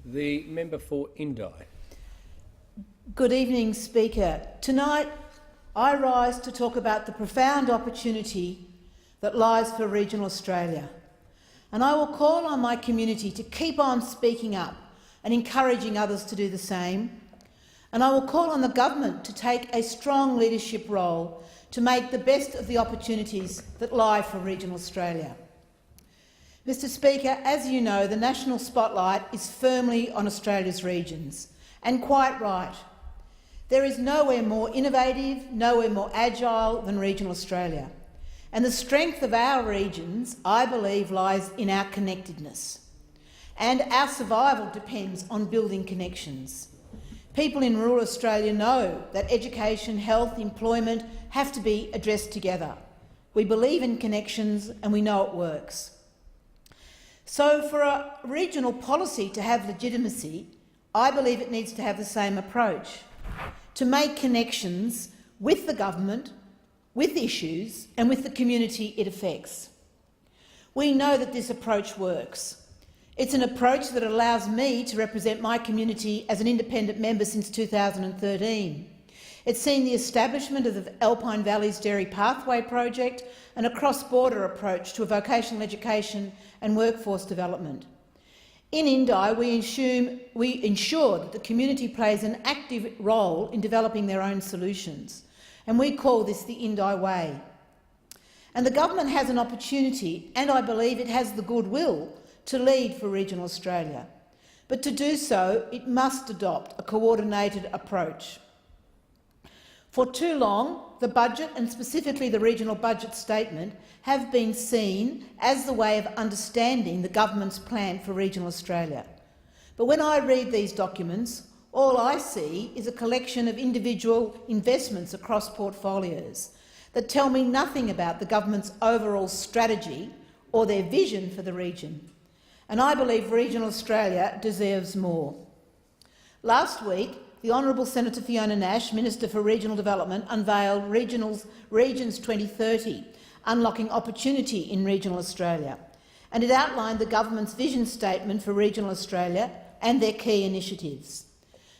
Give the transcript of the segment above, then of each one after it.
The member for Indi. Good evening, Speaker. Tonight I rise to talk about the profound opportunity that lies for regional Australia, and I will call on my community to keep on speaking up and encouraging others to do the same, and I will call on the government to take a strong leadership role to make the best of the opportunities that lie for regional Australia. Mr Speaker, as you know, the national spotlight is firmly on Australia's regions, and quite right. There is nowhere more innovative, nowhere more agile than regional Australia. And the strength of our regions, I believe, lies in our connectedness. And our survival depends on building connections. People in rural Australia know that education, health, employment have to be addressed together. We believe in connections and we know it works. So for a regional policy to have legitimacy, I believe it needs to have the same approach, to make connections with the government, with issues and with the community it affects. We know that this approach works. It's an approach that allows me to represent my community as an independent member since 2013. It's seen the establishment of the Alpine Valley's Dairy Pathway project and a cross-border approach to vocational education and workforce development. In Indi, we ensure that the community plays an active role in developing their own solutions, and we call this the Indi Way. And the government has an opportunity, and I believe it has the goodwill, to lead for regional Australia. But to do so, it must adopt a coordinated approach. For too long, the budget, and specifically the regional budget statement, have been seen as the way of understanding the government's plan for regional Australia. But when I read these documents, all I see is a collection of individual investments across portfolios that tell me nothing about the government's overall strategy or their vision for the region. And I believe regional Australia deserves more. Last week, the Honourable Senator Fiona Nash, Minister for Regional Development, unveiled Regions 2030, Unlocking Opportunity in Regional Australia, and it outlined the government's vision statement for regional Australia and their key initiatives.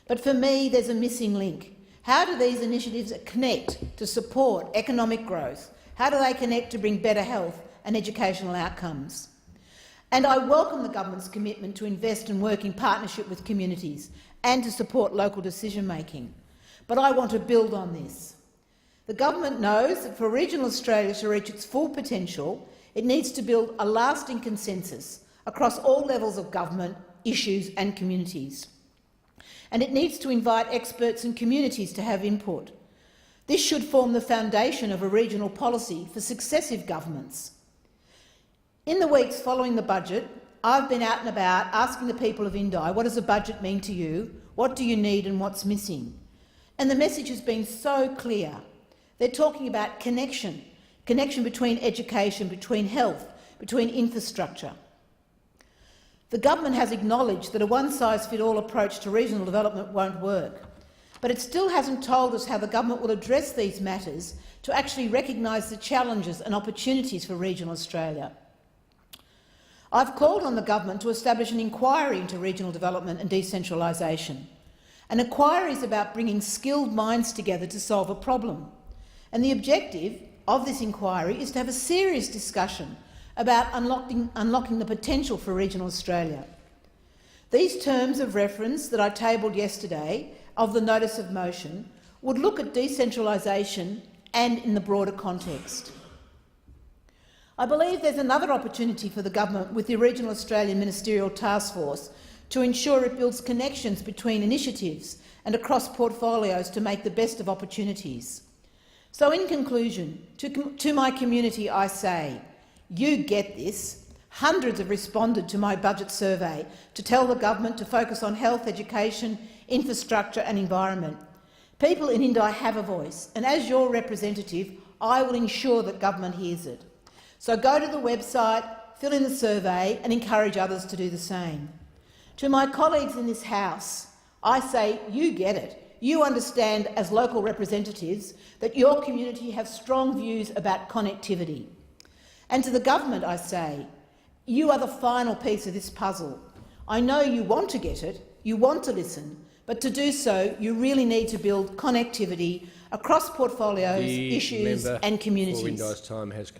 But for me, there's a missing link. How do these initiatives connect to support economic growth? How do they connect to bring better health and educational outcomes? And I welcome the government's commitment to invest and work in partnership with communities and to support local decision-making. But I want to build on this. The government knows that for regional Australia to reach its full potential, it needs to build a lasting consensus across all levels of government, issues and communities. And it needs to invite experts and communities to have input. This should form the foundation of a regional policy for successive governments. In the weeks following the budget, I've been out and about asking the people of Indi, what does a budget mean to you? What do you need and what's missing? And the message has been so clear. They're talking about connection between education, between health, between infrastructure. The government has acknowledged that a one-size-fits-all approach to regional development won't work, but it still hasn't told us how the government will address these matters to actually recognise the challenges and opportunities for regional Australia. I've called on the government to establish an inquiry into regional development and decentralisation. An inquiry is about bringing skilled minds together to solve a problem. And the objective of this inquiry is to have a serious discussion about unlocking the potential for regional Australia. These terms of reference that I tabled yesterday of the notice of motion would look at decentralisation and in the broader context. I believe there's another opportunity for the government with the Regional Australian Ministerial Task Force to ensure it builds connections between initiatives and across portfolios to make the best of opportunities. So in conclusion, to my community I say, you get this. Hundreds have responded to my budget survey to tell the government to focus on health, education, infrastructure and environment. People in Indi have a voice, and as your representative, I will ensure that government hears it. So go to the website, fill in the survey and encourage others to do the same. To my colleagues in this House, I say you get it. You understand as local representatives that your community have strong views about connectivity. And to the government I say, you are the final piece of this puzzle. I know you want to get it, you want to listen, but to do so you really need to build connectivity across portfolios, issues and communities. For Indi's time has